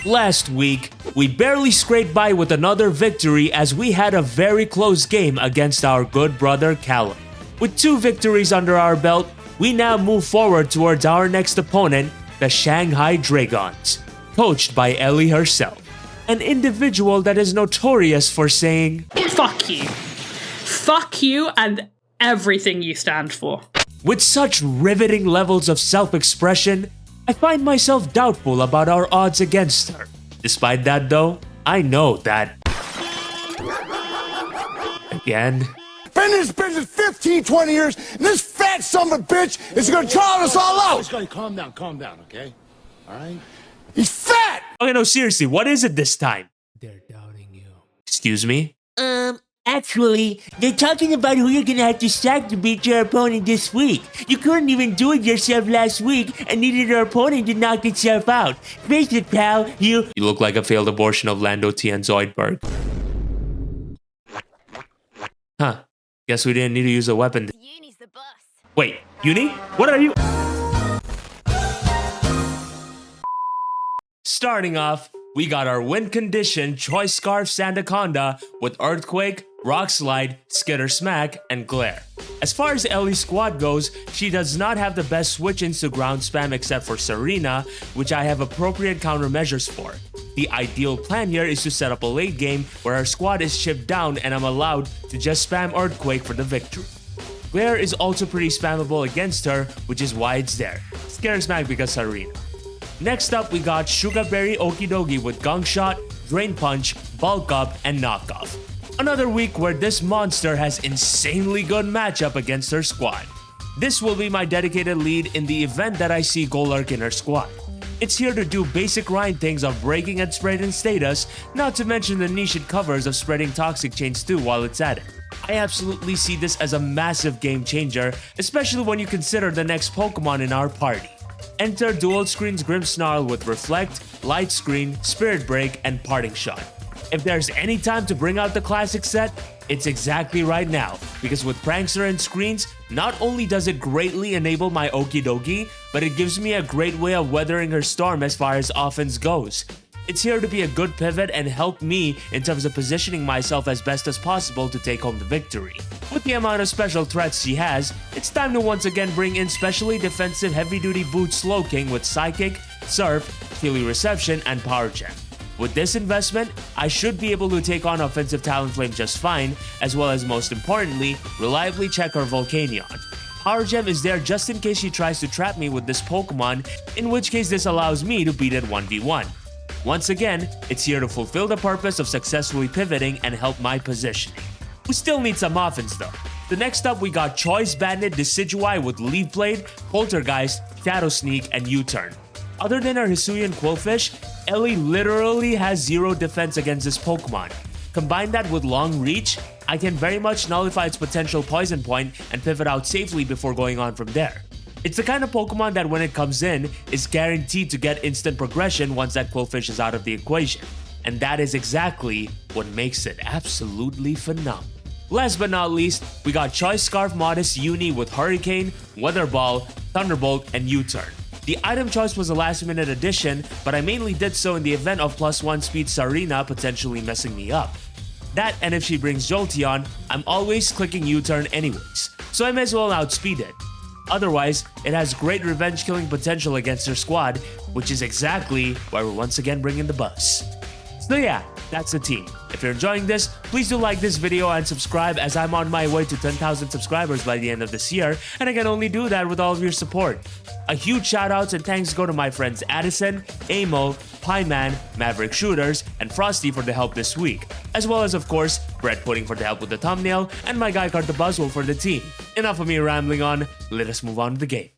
Last week, we barely scraped by with another victory as we had a very close game against our good brother Callum. With 2 victories under our belt, we now move forward towards our next opponent, the Shanghei Dreigons, coached by Elly herself, an individual that is notorious for saying, "Fuck you. Fuck you and everything you stand for." With such riveting levels of self-expression, I find myself doubtful about our odds against her. Despite that though, I know that... Again... Been in this business 15, 20 years, and this fat son of a bitch is gonna draw us all out! Calm down, okay? Alright? He's fat! Okay, no, seriously, what is it this time? They're doubting you. Excuse me? Actually, they're talking about who you're gonna have to sack to beat your opponent this week. You couldn't even do it yourself last week and needed your opponent to knock itself out. Face it, pal, you You look like a failed abortion of Lando T. and Zoidberg. Huh. Guess we didn't need to use a weapon. Uni's the boss. Wait, Uni? What are you? Starting off, we got our win condition Choice Scarf SANDACONDA with Earthquake, Rock Slide, Skitter Smack, and Glare. As far as Elly's squad goes, she does not have the best switch-ins to ground spam except for Serena, which I have appropriate countermeasures for. The ideal plan here is to set up a late game where our squad is chipped down and I'm allowed to just spam Earthquake for the victory. Glare is also pretty spammable against her, which is why it's there. Scare Smack because Serena. Next up, we got Sugar Berry Okidogi with Gong Shot, Drain Punch, Bulk Up, and Knockoff. Another week where this monster has insanely good matchup against her squad. This will be my dedicated lead in the event that I see Golurk in her squad. It's here to do basic grind things of breaking and spreading status, not to mention the niche it covers of spreading toxic chains too while it's at it. I absolutely see this as a massive game changer, especially when you consider the next Pokemon in our party. Enter Dual Screen's Grimmsnarl with Reflect, Light Screen, Spirit Break, and Parting Shot. If there's any time to bring out the classic set, it's exactly right now, because with Prankster and Screens, not only does it greatly enable my Okidogi, but it gives me a great way of weathering her storm as far as offense goes. It's here to be a good pivot and help me in terms of positioning myself as best as possible to take home the victory. With the amount of special threats she has, it's time to once again bring in specially defensive heavy-duty boot Slowking with Psychic, Surf, Chilly Reception, and Power Gem. With this investment, I should be able to take on offensive Talonflame just fine, as well as most importantly, reliably check her Volcanion. Power Gem is there just in case she tries to trap me with this Pokemon, in which case this allows me to beat it 1v1. Once again, it's here to fulfill the purpose of successfully pivoting and help my positioning. We still need some offense though. The next up we got Choice Bandit Decidueye with Leaf Blade, Poltergeist, Shadow Sneak, and U-Turn. Other than her Hisuian Quillfish, Elly literally has 0 defense against this Pokemon. Combine that with Long Reach, I can very much nullify its potential Poison Point and pivot out safely before going on from there. It's the kind of Pokemon that when it comes in, is guaranteed to get instant progression once that Quillfish is out of the equation. And that is exactly what makes it absolutely phenomenal. Last but not least, we got Choice Scarf Modest Uni with Hurricane, Weather Ball, Thunderbolt, and U-Turn. The item choice was a last minute addition, but I mainly did so in the event of +1 speed Sarina potentially messing me up. That and if she brings Jolteon, I'm always clicking U-Turn anyways, so I may as well outspeed it. Otherwise, it has great revenge killing potential against her squad, which is exactly why we're once again bringing the buzz. So yeah, that's the team. If you're enjoying this, please do like this video and subscribe as I'm on my way to 10,000 subscribers by the end of this year, and I can only do that with all of your support. A huge shoutouts and thanks go to my friends Addison, Amo, Pieman, Maverick Shooters, and Frosty for the help this week, as well as of course, Bread Pudding for the help with the thumbnail, and my guy Cart the Buzzwole for the team. Enough of me rambling on, let us move on to the game.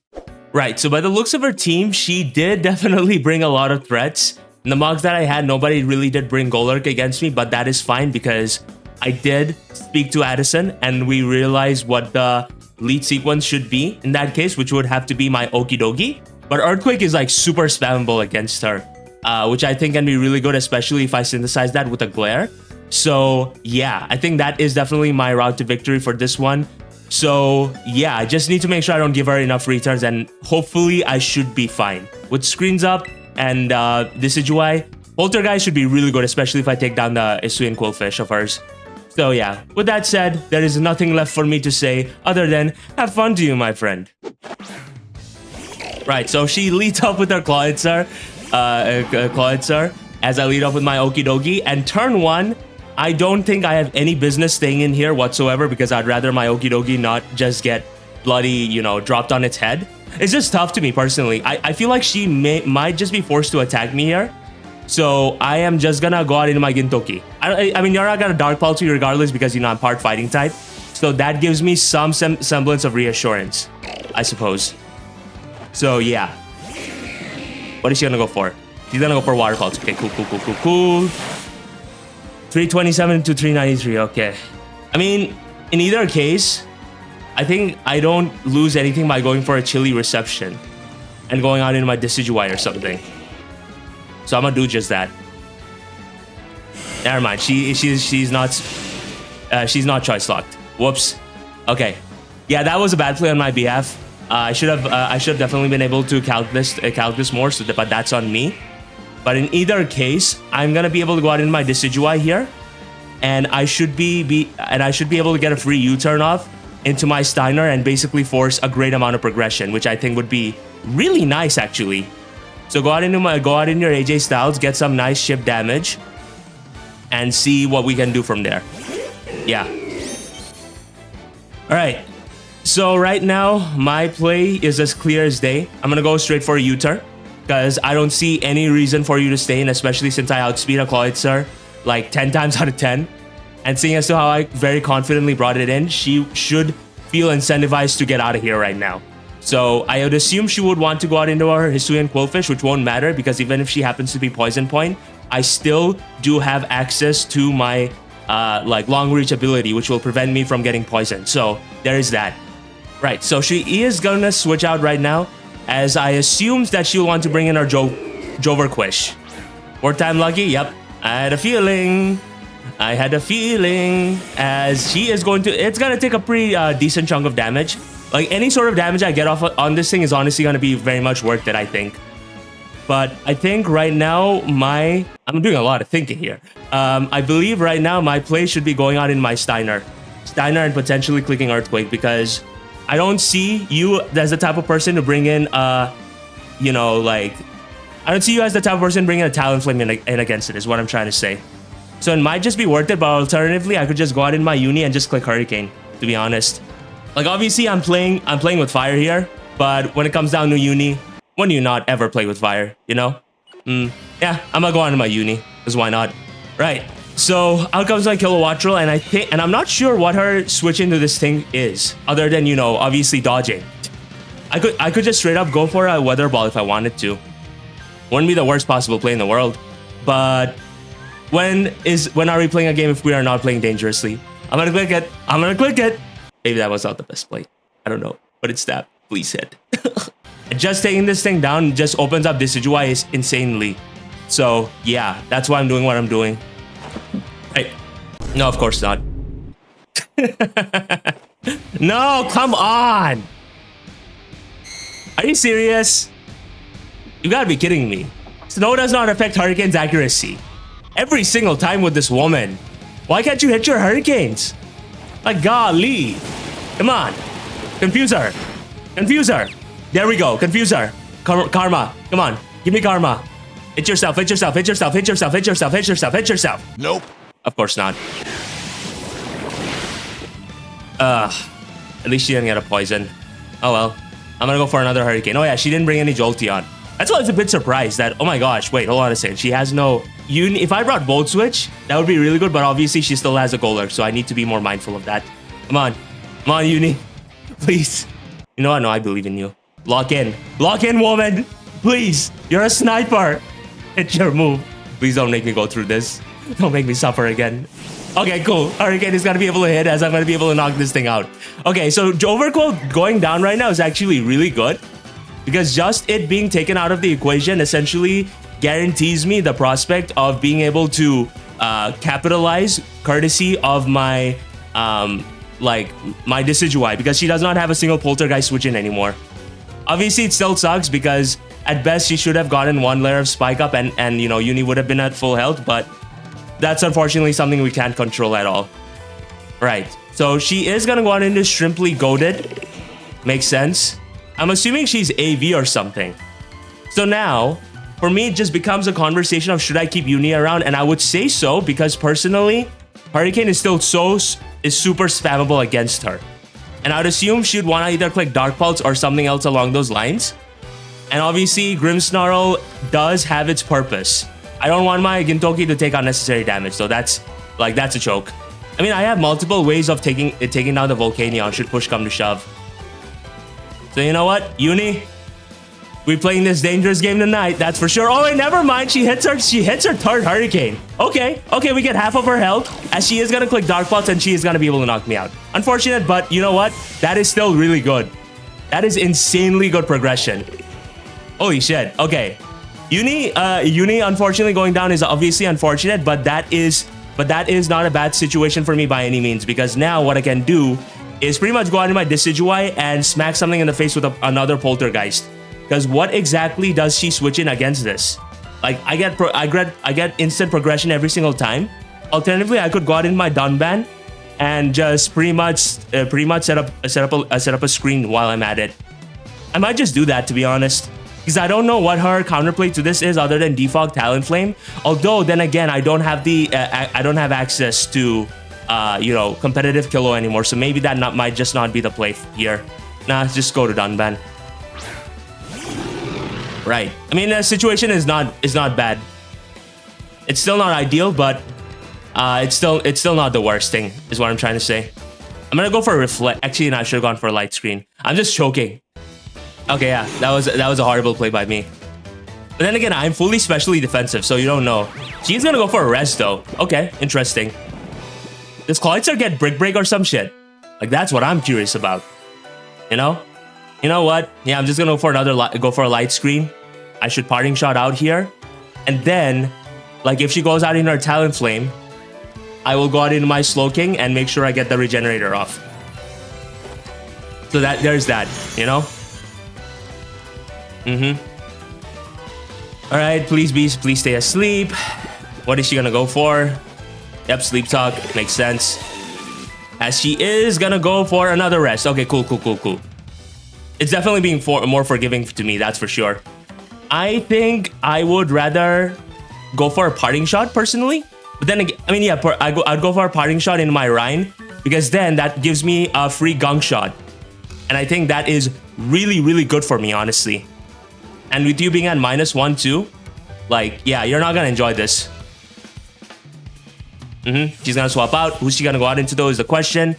Right, so by the looks of her team, she did definitely bring a lot of threats. In the mocks that I had, nobody really did bring Golurk against me, but that is fine because I did speak to Addison and we realized what the lead sequence should be in that case, which would have to be my Okidogi. But Earthquake is like super spammable against her, which I think can be really good, especially if I synthesize that with a Glare. So yeah, I think that is definitely my route to victory for this one. So yeah, I just need to make sure I don't give her enough returns and hopefully I should be fine. With screens up and Decidueye, Poltergeist should be really good, especially if I take down the Isuian Quillfish of hers. So yeah, with that said, there is nothing left for me to say other than have fun to you, my friend. Right, so she leads up with her Clawitzer, as I lead up with my Okidogi, and turn 1, I don't think I have any business staying in here whatsoever because I'd rather my Okidogi not just get bloody, you know, dropped on its head. It's just tough to me personally. I feel like she might just be forced to attack me here. So I am just gonna go out into my Gintoki. I mean, you're not gonna Dark Pulse me regardless because, you know, I'm part fighting type. So that gives me some semblance of reassurance, I suppose. So yeah. What is she gonna go for? She's gonna go for Water Pulse. Okay, cool. 327 to 393, okay. I mean, in either case, I think I don't lose anything by going for a chilly reception and going out into my Decidueye or something. So I'm gonna do just that. Never mind. She's not choice locked. Whoops. Okay. Yeah, that was a bad play on my behalf. I should have definitely been able to calc this more. So, but that's on me. But in either case, I'm gonna be able to go out into my Decidueye here, and I should be able to get a free U-turn off into my Steiner and basically force a great amount of progression, which I think would be really nice actually. So go out in your AJ Styles, get some nice ship damage, and see what we can do from there. Yeah. All right. So right now, my play is as clear as day. I'm gonna go straight for a U-turn because I don't see any reason for you to stay in, especially since I outspeed a Clawitzer like 10 times out of 10. And seeing as to how I very confidently brought it in, she should feel incentivized to get out of here right now. So I would assume she would want to go out into her Hisuian Quillfish, which won't matter because even if she happens to be Poison Point, I still do have access to my like long reach ability, which will prevent me from getting poisoned. So there is that. Right, so she is gonna switch out right now, as I assumes that she'll want to bring in her Joverquish. 4-time lucky, yep. I had a feeling, as she is going to, it's gonna take a pretty decent chunk of damage. Like any sort of damage I get off on this thing is honestly gonna be very much worth it, I think. But I think right now I'm doing a lot of thinking here. I believe right now my play should be going out in my Steiner and potentially clicking Earthquake because I don't see you as the type of person to bring in, you know, like, I don't see you as the type of person bringing a Talonflame in against it, is what I'm trying to say. So it might just be worth it, but alternatively, I could just go out in my Uni and just click Hurricane, to be honest. Like, obviously, I'm playing with fire here, but when it comes down to Uni, when do you not ever play with fire, you know? Yeah, I'm gonna go on to my Uni, because why not? Right. So out comes my Kilowattrel, and I'm not sure what her switch into this thing is, other than, you know, obviously dodging. I could just straight up go for a Weather Ball if I wanted to. Wouldn't be the worst possible play in the world. But when are we playing a game if we are not playing dangerously? I'm gonna click it. Maybe that was not the best play. I don't know, but it's that. Please hit. Just taking this thing down just opens up Decidueye insanely. So yeah, that's why I'm doing what I'm doing. Right. No, of course not. No, come on. Are you serious? You gotta be kidding me. Snow does not affect Hurricane's accuracy. Every single time with this woman. Why can't you hit your Hurricanes? Like, golly. Come on. Confuse her. There we go. Confuse her. Karma. Come on. Give me karma. Hit yourself. Nope. Of course not. At least she didn't get a poison. Oh well. I'm gonna go for another Hurricane. Oh yeah, she didn't bring any Jolteon. That's why I was a bit surprised that, oh my gosh, wait, hold on a second. She has no... If I brought Volt Switch, that would be really good, but obviously she still has a Golurk, so I need to be more mindful of that. Come on, Uni. Please. You know what? No, I believe in you. Lock in, woman. Please. You're a sniper. Hit your move. Please don't make me go through this. Don't make me suffer again. Okay, cool. Hurricane is gonna be able to hit as I'm gonna be able to knock this thing out. Okay, so Overcoat going down right now is actually really good because just it being taken out of the equation essentially guarantees me the prospect of being able to capitalize courtesy of my my Decidueye because she does not have a single Poltergeist switch in anymore. Obviously, it still sucks because At best, she should have gotten one layer of spike up and you know, Uni would have been at full health, but that's unfortunately something we can't control at all. Right, so she is gonna go on into Shrimply Goaded. Makes sense. I'm assuming she's AV or something. So now, for me, it just becomes a conversation of should I keep Uni around? And I would say so, because personally, Hurricane is still super spammable against her. And I would assume she'd want to either click Dark Pulse or something else along those lines. And obviously, Grimmsnarl does have its purpose. I don't want my Gintoki to take unnecessary damage, so that's a choke. I mean, I have multiple ways of taking down the Volcanion should push come to shove. So you know what, Uni? We playing this dangerous game tonight, that's for sure. Oh wait, never mind. She hits her third Hurricane. Okay, we get half of her health, as she is gonna click Dark Pulse and she is gonna be able to knock me out. Unfortunate, but you know what? That is still really good. That is insanely good progression. Holy shit. Okay. Uni unfortunately going down is obviously unfortunate, but that is not a bad situation for me by any means, because now what I can do is pretty much go out in my Decidueye and smack something in the face with another Poltergeist. Because what exactly does she switch in against this? Like, I get instant progression every single time. Alternatively, I could go out in my Dunban and just pretty much set up a screen while I'm at it. I might just do that, to be honest, because I don't know what her counterplay to this is other than Defog Talonflame. Although then again, I don't have access to you know, competitive Kilo anymore, so maybe that might just not be the play here. Nah, just go to Dunban. Right. I mean, the situation is not bad. It's still not ideal, but it's still not the worst thing, is what I'm trying to say. I'm gonna go for a Reflect. Actually, no, I should have gone for a Light Screen. I'm just choking. Okay, yeah, that was a horrible play by me. But then again, I'm fully specially defensive, so you don't know. She's gonna go for a Res though. Okay, interesting. Does Clawitzer get Brick Break or some shit? Like, that's what I'm curious about. You know? You know what? Yeah, I'm just gonna go for a Light Screen. I should Parting Shot out here. And then, like, if she goes out in her Talonflame, I will go out into my Slowking and make sure I get the Regenerator off. So there's that, you know? Alright, please stay asleep. What is she gonna go for? Yep, Sleep Talk. Makes sense. As she is gonna go for another rest. Okay, cool. It's definitely being more forgiving to me, that's for sure. I think I would rather go for a Parting Shot, personally. But then again, I mean, yeah, I'd go for a Parting Shot in my Rhine, because then that gives me a free Gunk Shot. And I think that is really, really good for me, honestly. And with you being at -1 too, like, yeah, you're not gonna enjoy this. She's gonna swap out. Who's she gonna go out into though is the question.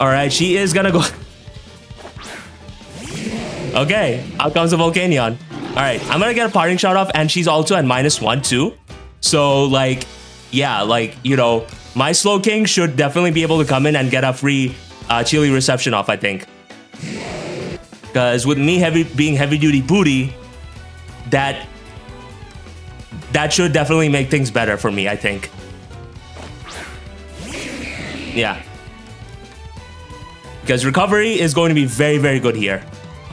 Alright, she is gonna go... Okay, out comes the Volcanion. Alright, I'm gonna get a Parting Shot off, and she's also at -1 too. So, like, yeah, like, you know, my Slowking should definitely be able to come in and get a free Chili Reception off, I think. Because with me being heavy duty booty, that should definitely make things better for me, I think. Yeah. Because recovery is going to be very, very good here.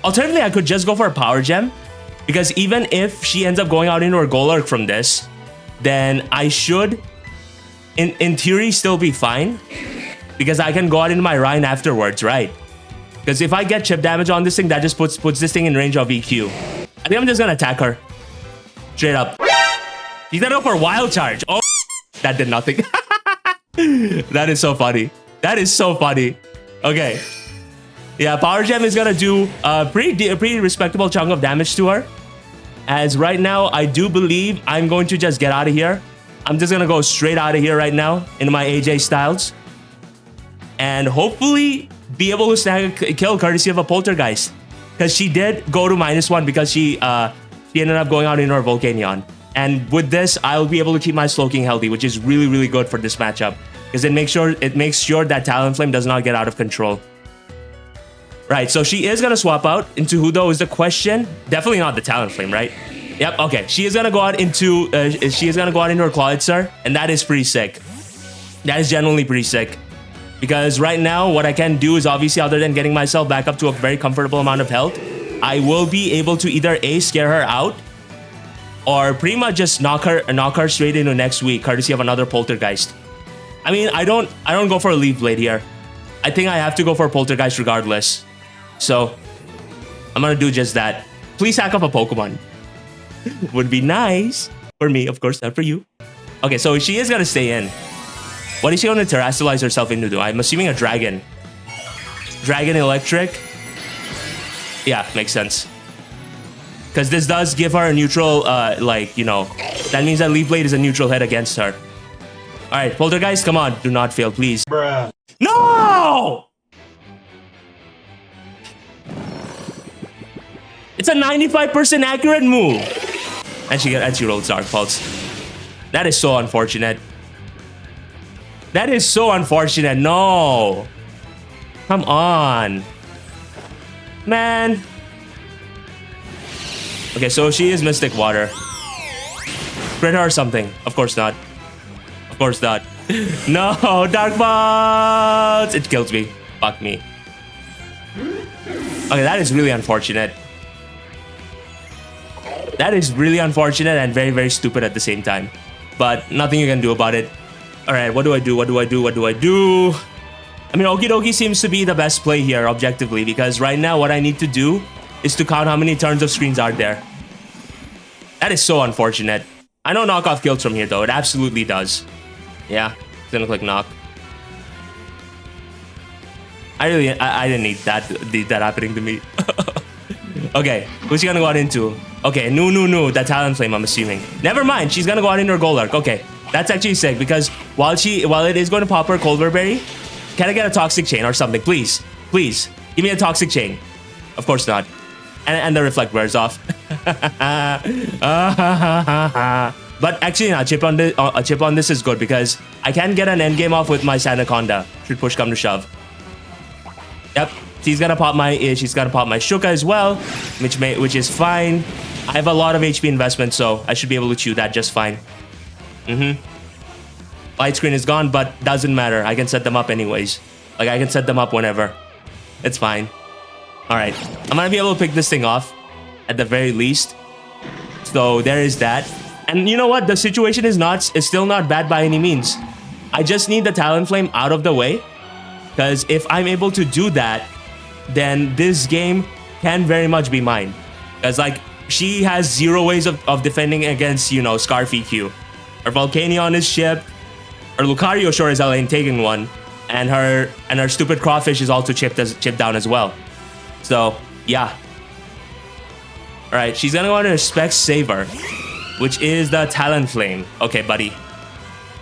Alternatively, I could just go for a Power Gem. Because even if she ends up going out into her Golurk from this, then I should, in theory, still be fine. Because I can go out into my Rhine afterwards, right? Because if I get chip damage on this thing, that just puts this thing in range of EQ. I think I'm just gonna attack her. Straight up. He's gonna go for a Wild Charge. Oh, that did nothing. That is so funny. That is so funny. Okay. Yeah, Power Gem is gonna do a pretty respectable chunk of damage to her. As right now, I do believe I'm going to just get out of here. I'm just gonna go straight out of here right now in my AJ styles. And hopefully be able to snag a kill courtesy of a Poltergeist. Because she did go to -1 because she ended up going out in her Volcanion. And with this, I'll be able to keep my Slowking healthy, which is really, really good for this matchup. Because it makes sure that Talonflame does not get out of control. Right, so she is gonna swap out into who though is the question. Definitely not the Talonflame, right? Yep, okay. She is gonna go out into her Clawitzer, and that is pretty sick. That is genuinely pretty sick. Because right now, what I can do is obviously, other than getting myself back up to a very comfortable amount of health, I will be able to either A, scare her out, or pretty much just knock her straight into next week, courtesy of another poltergeist. I mean, I don't go for a leaf blade here. I think I have to go for a poltergeist regardless. So I'm gonna do just that. Please hack up a Pokemon. Would be nice. For me, of course, not for you. Okay, so she is gonna stay in. What is she gonna terrestrialize herself into though? I'm assuming a dragon. Dragon electric. Yeah, makes sense. Because this does give her a neutral, like, you know, that means that Leaf Blade is a neutral hit against her. Alright, Poltergeist, come on. Do not fail, please. Bruh. No! It's a 95% accurate move. And she rolled Dark Pulse. That is so unfortunate. That is so unfortunate. No. Come on. Man. Okay, so she is Mystic Water. Crit her or something. Of course not. Of course not. No, Dark Pulse! It kills me. Fuck me. Okay, that is really unfortunate. That is really unfortunate and very, very stupid at the same time. But nothing you can do about it. Alright, what do I do? What do I do? What do I do? I mean, Okie Dokie seems to be the best play here, objectively, because right now what I need to do is to count how many turns of screens are there. That is so unfortunate. I know knockoff kills from here, though. It absolutely does. Yeah, it's gonna click knock. I didn't need that happening to me. Okay, who's she gonna go out into? Okay, no, that Talonflame, I'm assuming. Never mind, she's gonna go out into her Golurk. Okay, that's actually sick because while it is going to pop her Colbur Berry, can I get a Toxic Chain or something, please? Please, give me a Toxic Chain. Of course not. And the Reflect wears off. But actually, a chip on this is good because I can get an endgame off with my Sandaconda. Should push come to shove. Yep, she's gonna pop my Shuka as well, which is fine. I have a lot of HP investment, so I should be able to chew that just fine. Light screen is gone, but doesn't matter. I can set them up anyways. Like, I can set them up whenever. It's fine. Alright, I'm gonna be able to pick this thing off at the very least. So there is that. And you know what? The situation is still not bad by any means. I just need the Talonflame out of the way. Because if I'm able to do that, then this game can very much be mine. Because, like, she has zero ways of defending against, you know, Scarf EQ. Her Volcanion is shipped. Her Lucario sure as hell ain't taking one. And her stupid Crawfish is also chipped down as well. So, yeah. Alright, she's gonna go on to Specs Saver, which is the Talonflame. Okay, buddy.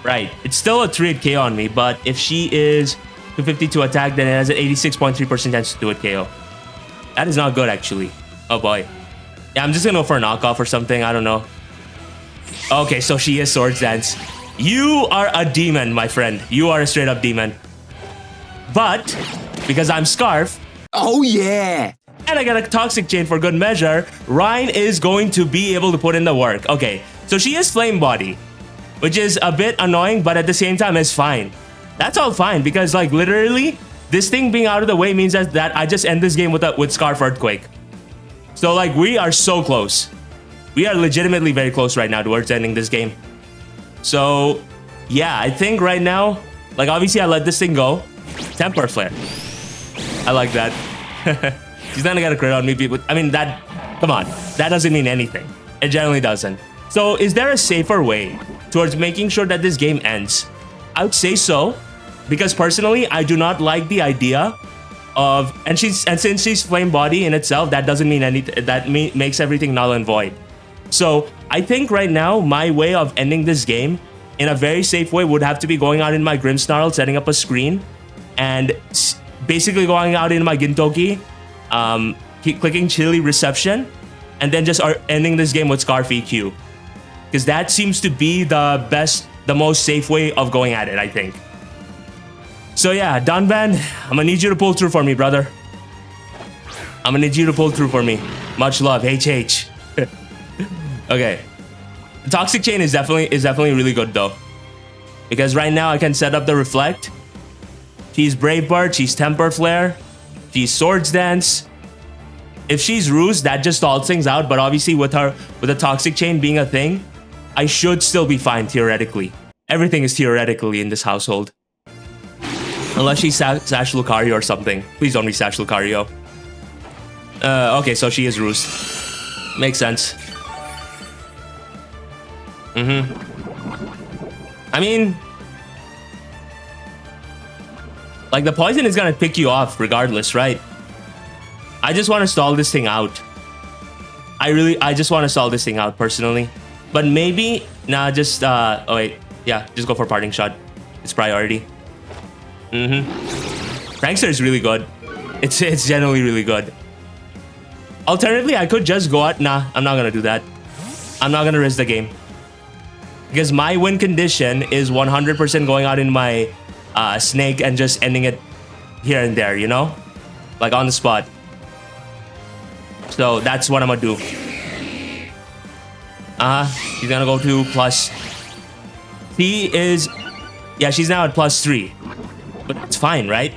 Right, it's still a 3-hit KO on me, but if she is 250 to attack, then it has an 86.3% chance to do it KO. That is not good, actually. Oh boy. Yeah, I'm just gonna go for a knockoff or something. I don't know. Okay, so she is Swords Dance. You are a demon, my friend. You are a straight up demon. But because I'm Scarf. Oh yeah. And I got a Toxic Chain for good measure, Ryan is going to be able to put in the work. Okay, so she is Flame Body, which is a bit annoying, but at the same time is fine. That's all fine because, like, literally, this thing being out of the way means that I just end this game with Scarf Earthquake. So, like, we are so close. We are legitimately very close right now towards ending this game. So, yeah, I think right now, like, obviously I let this thing go. Temper Flare. I like that. She's not gonna get a crit on me, people. I mean, come on. That doesn't mean anything. It generally doesn't. So, is there a safer way towards making sure that this game ends? I would say so, because personally, I do not like the idea of, and since she's Flame Body in itself, that doesn't mean anything. That makes everything null and void. So, I think right now, my way of ending this game in a very safe way would have to be going out in my Grimmsnarl, setting up a screen, and basically going out in my Gintoki, clicking Chili Reception, and then just ending this game with Scarf EQ. Because that seems to be the most safe way of going at it, I think. So yeah, Dunvan, I'm gonna need you to pull through for me, brother. I'm gonna need you to pull through for me. Much love, HH. Okay. The Toxic Chain is definitely really good though. Because right now I can set up the Reflect. She's Brave Bird, she's Temper Flare, she's Swords Dance. If she's ruse, that just stalls things out. But obviously with the toxic chain being a thing, I should still be fine theoretically. Everything is theoretically in this household. Unless she's Sash Lucario or something. Please don't be Sash Lucario. Okay, so she is ruse. Makes sense. I mean, like the poison is gonna pick you off regardless, right? I just want to stall this thing out. I just want to stall this thing out personally. But maybe, nah, just, oh wait. Yeah, just go for parting shot. It's priority. Prankster is really good. It's generally really good. Alternatively, I could just go out. Nah, I'm not gonna do that. I'm not gonna risk the game. Because my win condition is 100% going out in my snake and just ending it here and there, you know? Like on the spot. So that's what I'm gonna do. She's gonna go to plus. She is, yeah, she's now at +3. But that's fine, right?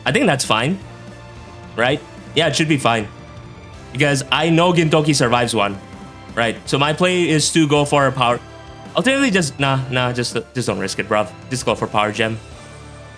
I think that's fine. Right? Yeah, it should be fine. Because I know Gintoki survives one. Right? So my play is to go for a power. Alternatively, just, just don't risk it, bruv. Just go for power gem.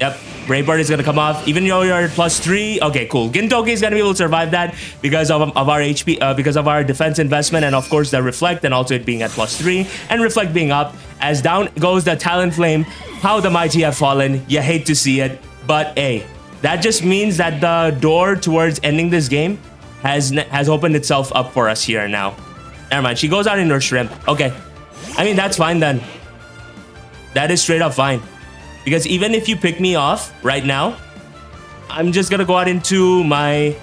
Yep, Brave Bird is gonna come off. Even though you're at +3, okay, cool. Gintoki is gonna be able to survive that because of our HP, because of our defense investment, and of course the reflect, and also it being at +3, and reflect being up. As down goes the Talon Flame. How the mighty have fallen. You hate to see it, but hey, that just means that the door towards ending this game has opened itself up for us here now. Never mind. She goes out in her shrimp. Okay, I mean that's fine then. That is straight up fine. Because even if you pick me off right now, I'm just gonna go out into my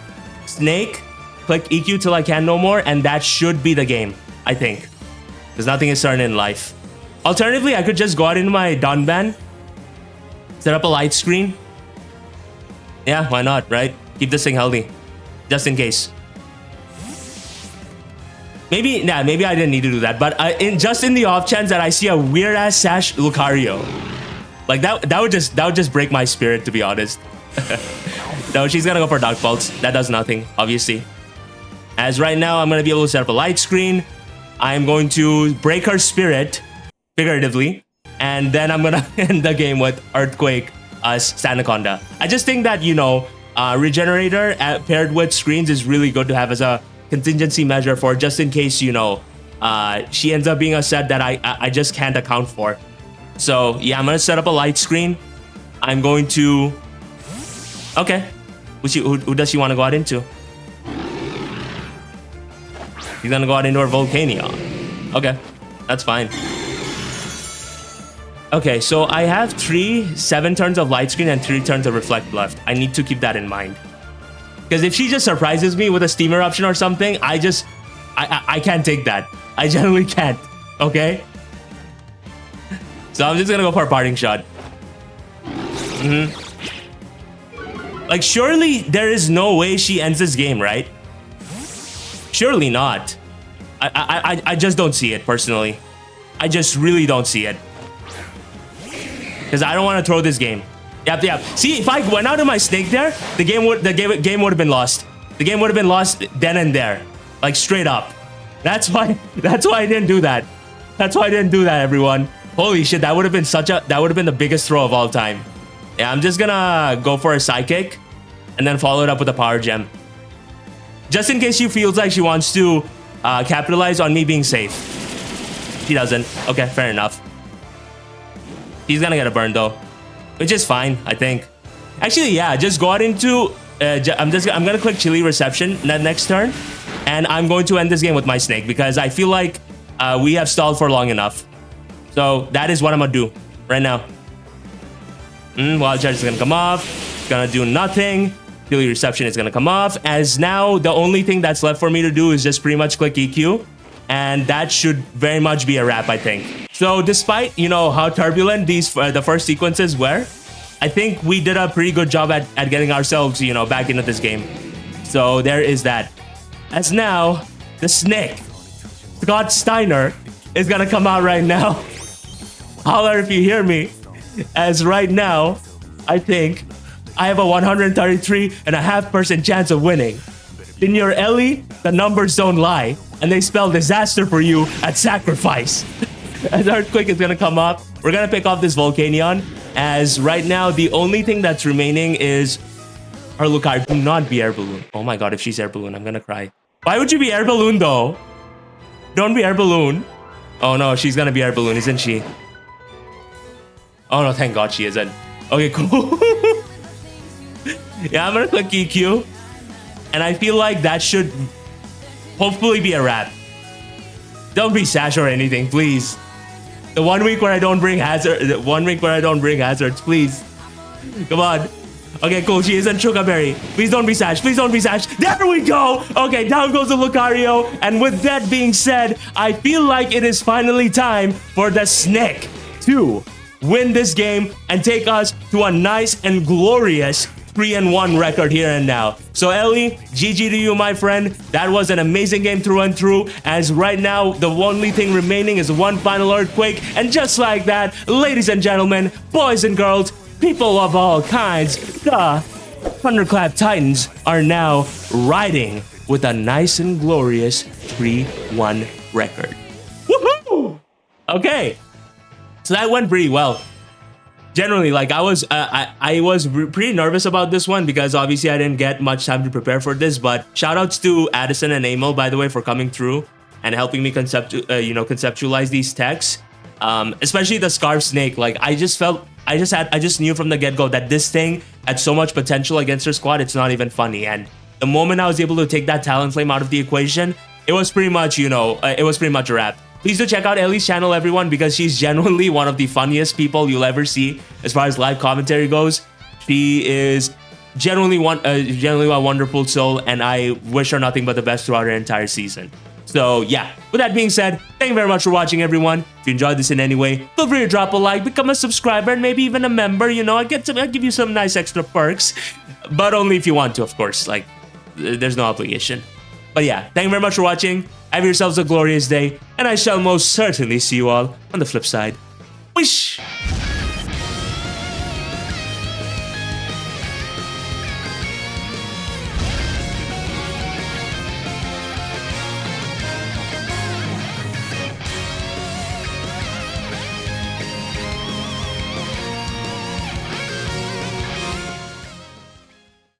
snake, click EQ till I can no more, and that should be the game, I think. Because nothing is certain in life. Alternatively, I could just go out into my Dunban, set up a light screen. Yeah, why not, right? Keep this thing healthy, just in case. Maybe I didn't need to do that, but just in the off chance that I see a weird ass Sash Lucario. Like that would just break my spirit, to be honest. No, she's gonna go for Dark Pulse. That does nothing, obviously. As right now, I'm gonna be able to set up a light screen. I'm going to break her spirit, figuratively, and then I'm gonna end the game with Earthquake SANDACONDA. I just think that, you know, Regenerator paired with screens is really good to have as a contingency measure for just in case, you know, she ends up being a set that I just can't account for. So yeah, I'm gonna set up a light screen. I'm going to, okay, who does she want to go out into? She's gonna go out into her Volcanion. Okay, that's fine. Okay, so I have 7 turns of light screen and 3 turns of reflect left. I need to keep that in mind. Because if she just surprises me with a steam eruption or something, I can't take that. I generally can't, okay? So I'm just gonna go for a parting shot. Like, surely there is no way she ends this game, right? Surely not. I just don't see it, personally. I just really don't see it. Because I don't want to throw this game. Yep. See, if I went out of my snake there, the game would have been lost. The game would have been lost then and there. Like, straight up. That's why I didn't do that. That's why I didn't do that, everyone. Holy shit, that would have been the biggest throw of all time. Yeah, I'm just gonna go for a Psychic and then follow it up with a Power Gem. Just in case she feels like she wants to capitalize on me being safe. She doesn't. Okay, fair enough. He's gonna get a burn though, which is fine, I think. Actually, yeah, just go out into... I'm gonna click Chili Reception next turn, and I'm going to end this game with my snake because I feel like we have stalled for long enough. So that is what I'm gonna do right now. Wild Charge is gonna come off. It's gonna do nothing. Chili Reception is gonna come off. As now, the only thing that's left for me to do is just pretty much click EQ. And that should very much be a wrap, I think. So despite, you know, how turbulent the first sequences were, I think we did a pretty good job at getting ourselves, you know, back into this game. So there is that. As now, the snake, Scott Steiner, is gonna come out right now. Holler if you hear me. As right now, I think I have a 133.5% chance of winning. in your Elly, the numbers don't lie. And they spell disaster for you at sacrifice. As Earthquake is gonna come up, we're gonna pick off this Volcanion. As right now, the only thing that's remaining is our Lucario. Do not be Air Balloon. Oh my god, if she's Air Balloon, I'm gonna cry. Why would you be Air Balloon though? Don't be Air Balloon. Oh no, she's gonna be Air Balloon, isn't she? Oh no, thank god she isn't. Okay, cool. Yeah, I'm gonna click EQ. And I feel like that should hopefully be a wrap. Don't be Sash or anything, please. The 1 week where I don't bring hazards, please. Come on. Okay, cool. She isn't Sugar Berry. Please don't be Sash. Please don't be Sash. There we go. Okay, down goes the Lucario. And with that being said, I feel like it is finally time for the Snake to win this game and take us to a nice and glorious 3-1 record here and now. So Elly, GG to you, my friend. That was an amazing game through and through. As right now, the only thing remaining is one final Earthquake. And just like that, ladies and gentlemen, boys and girls, people of all kinds, the Thunderclap Titans are now riding with a nice and glorious 3-1 record. Woohoo! Okay, so that went pretty well. Generally, like I was pretty nervous about this one because obviously I didn't get much time to prepare for this. But shout outs to Addison and Emil, by the way, for coming through and helping me conceptualize these techs. Especially the Scarf Snake. Like I just knew from the get-go that this thing had so much potential against her squad, it's not even funny. And the moment I was able to take that Talon Flame out of the equation, it was pretty much, a wrap. Please do check out Elly's channel, everyone, because she's genuinely one of the funniest people you'll ever see as far as live commentary goes. She is genuinely a wonderful soul, and I wish her nothing but the best throughout her entire season. So yeah, with that being said, thank you very much for watching, everyone. If you enjoyed this in any way, feel free to drop a like, become a subscriber, and maybe even a member. I give you some nice extra perks, but only if you want to, of course. Like, there's no obligation. But yeah, thank you very much for watching. Have yourselves a glorious day, and I shall most certainly see you all on the flip side. Wish!